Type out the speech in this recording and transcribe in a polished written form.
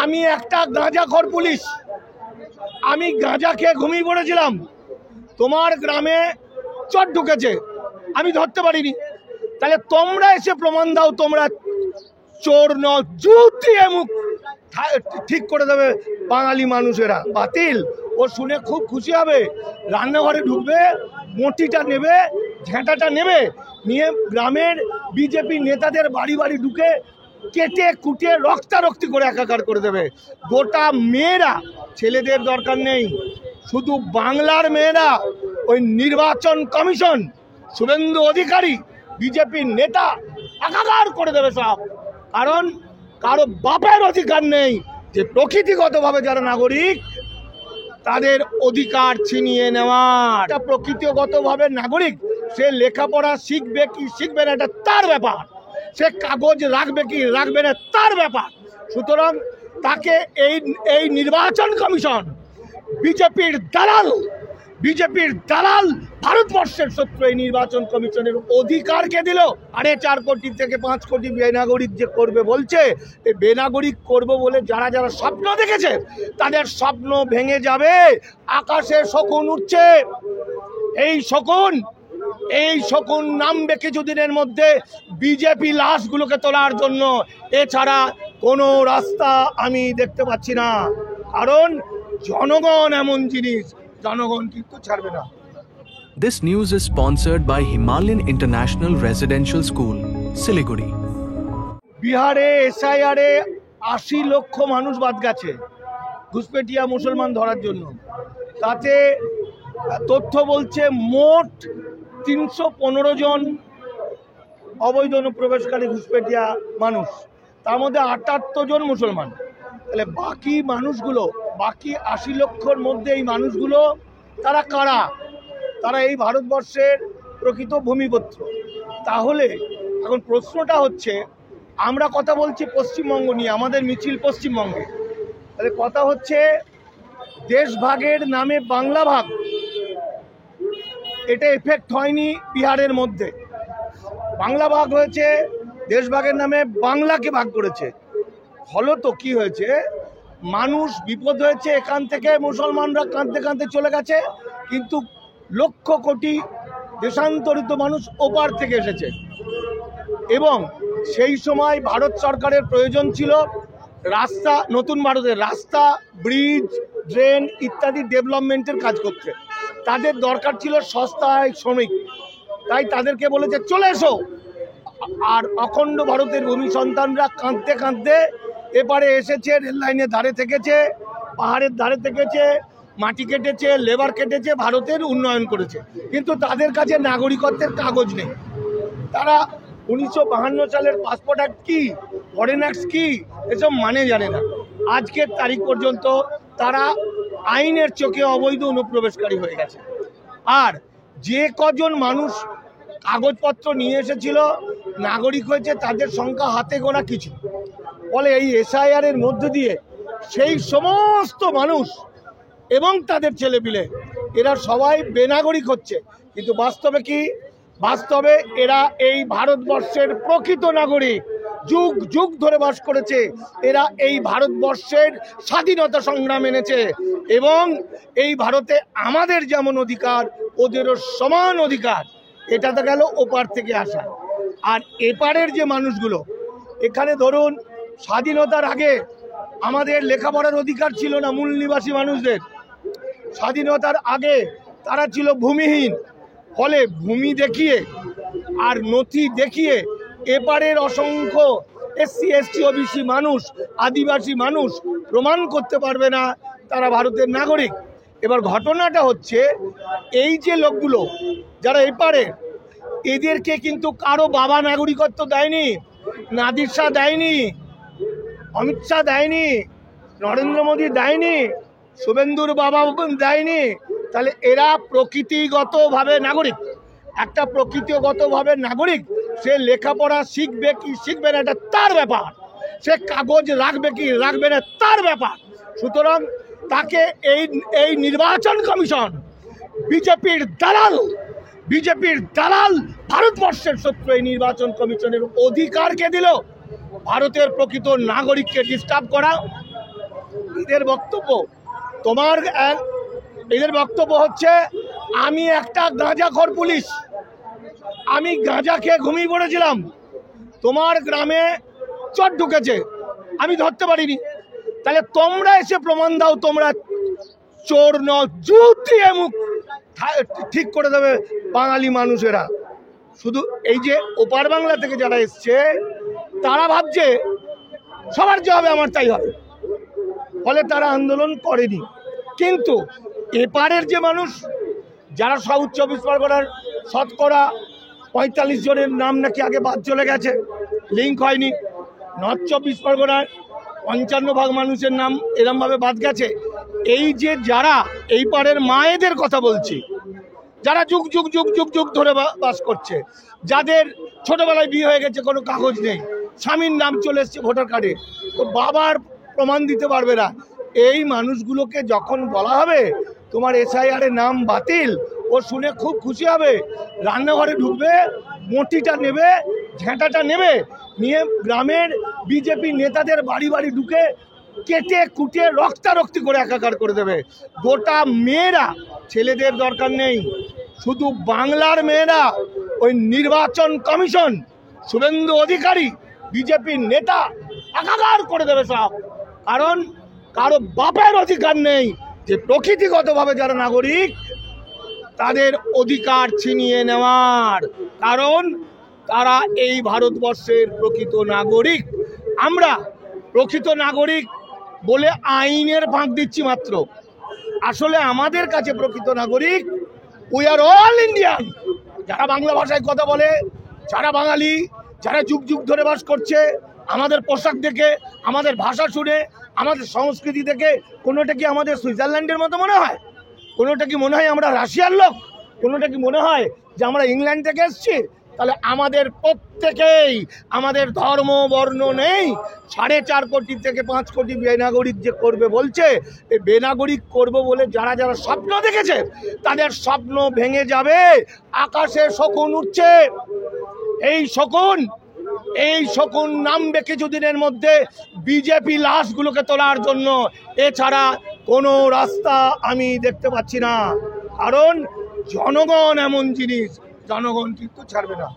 আমি একটা গাঁজাখোর পুলিশ, আমি গাঁজা খেয়ে ঘুমিয়ে পড়েছিলাম, তোমার গ্রামে চোর ঢুকেছে, আমি ধরতে পারিনি, তাহলে তোমরা এসে প্রমাণ দাও তোমরা চোর ন, জুত দিয়ে মুখ ঠিক করে দেবে বাঙালি মানুষেরা। বাতিল। ও শুনে খুব খুশি হবে, রান্নাঘরে ঢুকবে, মটিটা নেবে, ঝেঁটাটা নেবে, নিয়ে গ্রামের বিজেপি নেতাদের বাড়ি বাড়ি ঢুকে কেটে কুটে রক্তারক্তি করে একাকার করে দেবে। গোটা মেয়েরা, ছেলেদের দরকার নেই, শুধু বাংলার মেয়েরা ওই নির্বাচন কমিশন, শুভেন্দু অধিকারী, বিজেপির নেতা একাকার করে দেবে সব। কারণ কারো বাপের অধিকার নেই যে প্রকৃতিগতভাবে যারা নাগরিক তাদের অধিকার ছিনিয়ে নেওয়া। এটা প্রকৃতিগতভাবে নাগরিক, সে লেখাপড়া শিখবে কি শিখবে না এটা তার ব্যাপার, সে কাগজ রাখবে কি রাখবে না তার ব্যাপার। সুতরাং তাকে এই নির্বাচন কমিশন বিজেপির দালাল ভারতবর্ষের শত্রু এই নির্বাচন কমিশনের অধিকারকে দিল। 4.5 কোটি থেকে 5 কোটি বেনাগরিক যে করবে বলছে, এই বেনাগরিক করবে বলে যারা যারা স্বপ্ন দেখেছে তাদের স্বপ্ন ভেঙে যাবে। আকাশে শকুন উঠছে, এই শকুন নামবে কিছুদিনের মধ্যে বিজেপি লাশগুলোকে তোলার জন্য। এছাড়া কোনো রাস্তা আমি দেখতে পাচ্ছি না, কারণ জনগণ এমন জিনিস, জনগণ কিন্তু ছাড়বে না। This news is sponsored by Himalayan International Residential School, Siliguri. বিহারে এসআইআরে 80 লক্ষ মানুষ বাদ গেছে ঘুষপেটিয়া মুসলমান ধরার জন্য। তাতে তথ্য বলছে মোট 315 জন অবৈধ অনুপ্রবেশকারী ঘুষপেটিয়া মানুষ, তার মধ্যে 78 জন মুসলমান। তাহলে বাকি মানুষগুলো, বাকি 80 লক্ষর মধ্যে এই মানুষগুলো তারা কারা? তারা এই ভারতবর্ষের প্রকৃত ভূমিপুত্র। তাহলে এখন প্রশ্নটা হচ্ছে, আমরা কথা বলছি পশ্চিমবঙ্গ নিয়ে, আমাদের মিছিল পশ্চিমবঙ্গে, তাহলে কথা হচ্ছে দেশভাগের নামে বাংলা ভাগ, এটা এফেক্ট হয়নি বিহারের মধ্যে। বাংলা ভাগ হয়েছে, দেশভাগের নামে বাংলাকে ভাগ করেছে। ফলত কি হয়েছে, মানুষ বিপদ হয়েছে, এখান থেকে মুসলমানরা কাঁদতে কাঁদতে চলে গেছে, কিন্তু লক্ষ কোটি দেশান্তরিত মানুষ ওপার থেকে এসেছে। এবং সেই সময় ভারত সরকারের প্রয়োজন ছিল রাস্তা, নতুন ভারতের রাস্তা, ব্রিজ, ড্রেন ইত্যাদি ডেভেলপমেন্টের কাজ করতে। তাদের দরকার ছিল সস্তায় শ্রমিক, তাই তাদেরকে বলেছে চলে এসো। আর অখণ্ড ভারতের ভূমি সন্তানরা কাঁদতে কাঁদতে এপারে এসেছে, রেল লাইনের ধারে থেকেছে, পাহাড়ের ধারে থেকেছে, মাটি কেটেছে, লেবার কেটেছে, ভারতের উন্নয়ন করেছে, কিন্তু তাদের কাছে নাগরিকত্বের কাগজ নেই। তারা 1952 সালের পাসপোর্ট অ্যাক্ট কি, ফরেন অ্যাক্ট কি, এসব মানে জানে না। আজকের তারিখ পর্যন্ত তারা আইনের চোখে অবৈধ অনুপ্রবেশকারী হয়ে গেছে। আর যে কজন মানুষ কাগজপত্র নিয়ে এসেছিল, নাগরিক হয়েছে, তাদের সংখ্যা হাতে গোনা কিছু। ফলে এই এসআইআরের মধ্য দিয়ে সেই সমস্ত মানুষ এবং তাদের ছেলেপিলে এরা সবাই বেনাগরিক হচ্ছে। কিন্তু বাস্তবে কি? বাস্তবে এরা এই ভারতবর্ষের প্রকৃত নাগরিক, যুগ যুগ ধরে বাস করেছে। এরা এই ভারতবর্ষের স্বাধীনতা সংগ্রাম এনেছে, এবং এই ভারতে আমাদের যেমন অধিকার, ওদেরও সমান অধিকার। এটা তো গেল ওপার থেকে আসা। আর এপারের যে মানুষগুলো, এখানে ধরুন স্বাধীনতার আগে আমাদের লেখাপড়ার অধিকার ছিল না মূল নিবাসী মানুষদের। স্বাধীনতার আগে তারা ছিল ভূমিহীন। ফলে ভূমি দেখিয়ে আর নথি দেখিয়ে এপারের অসংখ্য এসসি এসটি ওবিসি মানুষ, আদিবাসী মানুষ প্রমাণ করতে পারবে না তারা ভারতের নাগরিক। এবার ঘটনাটা হচ্ছে, এই যে লোকগুলো যারা এপারে, এদেরকে কিন্তু কারো বাবা নাগরিকত্ব দেয়নি, নাদির শাহ দেয়নি, অমিত শাহ দেয়নি, নরেন্দ্র মোদী দেয়নি, শুভেন্দুর বাবা দেয়নি। তাহলে এরা প্রকৃতিগতভাবে নাগরিক। একটা প্রকৃতিগতভাবে নাগরিক, সে লেখাপড়া শিখবে কি শিখবে না এটা তার ব্যাপার, সে কাগজ রাখবে কি রাখবে না তার ব্যাপার। সুতরাং তাকে এই নির্বাচন কমিশন বিজেপির দালাল ভারতবর্ষের শত্রু এই নির্বাচন কমিশনের অধিকারকে দিল ভারতের প্রকৃত নাগরিককে ডিস্টার্ব করা, এদের বক্তব্য এদের বক্তব্য হচ্ছে আমি একটা গাঁজাখোর পুলিশ, আমি গাঁজা খেয়ে ঘুমিয়ে পড়েছিলাম, তোমার গ্রামে চোর ঢুকেছে, আমি ধরতে পারিনি। তাহলে তোমরা এসে প্রমাণ দাও তোমরা চোর ন, জুতিয়ে মুখ ঠিক করে দেবে বাঙালি মানুষেরা। শুধু এই যে ওপার বাংলা থেকে যারা এসছে তারা ভাবছে সবার যে হবে আমার তাই হবে, ফলে তারা আন্দোলন করেনি। কিন্তু এপারের যে মানুষ যারা সাউথ 24 পরগনার শতকরা 45 জনের নাম নাকি আগে বাদ চলে গেছে, লিঙ্ক হয়নি, নর্থ 24 পরগনার 55% মানুষের নাম এরমভাবে বাদ গেছে। এই যে যারা এই পারের মায়েদের কথা বলছি, যারা যুগ যুগ যুগ যুগ যুগ ধরে বাস করছে, যাদের ছোটবেলায় বিয়ে হয়ে গেছে, কোনো কাগজ নেই, স্বামীর নাম চলে এসছে ভোটার কার্ডে, তো বাবার প্রমাণ দিতে পারবে না, এই মানুষগুলোকে যখন বলা হবে তোমার SIR এর নাম বাতিল, ও শুনে খুব খুশি হবে, রান্নাঘরে ঢুকবে, মটিটা নেবে, ঝেঁটাটা নেবে, নিয়ে গ্রামের বিজেপি নেতাদের বাড়ি বাড়ি ঢুকে কেটে কুটে রক্তারক্তি করে একাকার করে দেবে। গোটা মেয়েরা, ছেলেদের দরকার নেই, শুধু বাংলার মেয়েরা, ওই নির্বাচন কমিশন, শুভেন্দু অধিকারী, বিজেপির নেতা একাকার করে দেবে সব। কারণ কারো বাপের অধিকার নেই যে প্রকৃতিগতভাবে যারা নাগরিক তাদের অধিকার ছিনিয়ে নেওয়ার, কারণ তারা এই ভারতবর্ষের প্রকৃত নাগরিক। আমরা প্রকৃত নাগরিক বলে আইনের ফাঁক দিচ্ছি মাত্র, আসলে আমাদের কাছে প্রকৃত নাগরিক উই আর অল ইন্ডিয়ান। যারা বাংলা ভাষায় কথা বলে, যারা বাঙালি, যারা যুগ যুগ ধরে বাস করছে, আমাদের পোশাক দেখে, আমাদের ভাষা শুনে, আমাদের সংস্কৃতি দেখে কোনোটা কি আমাদের সুইজারল্যান্ডের মতো মনে হয়? কোনোটা কি মনে হয় আমরা রাশিয়ার লোক? কোনোটা কি মনে হয় যে আমরা ইংল্যান্ড থেকে এসেছি? তাহলে আমাদের প্রত্যেকেই, আমাদের ধর্ম বর্ণ নেই, 4.5 কোটি থেকে 5 কোটি বেনাগরিক যে করবে বলছে, এই বেনাগরিক করবে বলে যারা যারা স্বপ্ন দেখেছে তাদের স্বপ্ন ভেঙে যাবে। আকাশে শকুন উঠছে, এই শকুন নামবে কিছুদিনের মধ্যে বিজেপি লাশগুলোকে তোলার জন্য, এছাড়া কোনো রাস্তা আমি দেখতে পাচ্ছি না। কারণ জনগণ এমন জিনিস, জনগণ কিন্তু ছাড়বে না।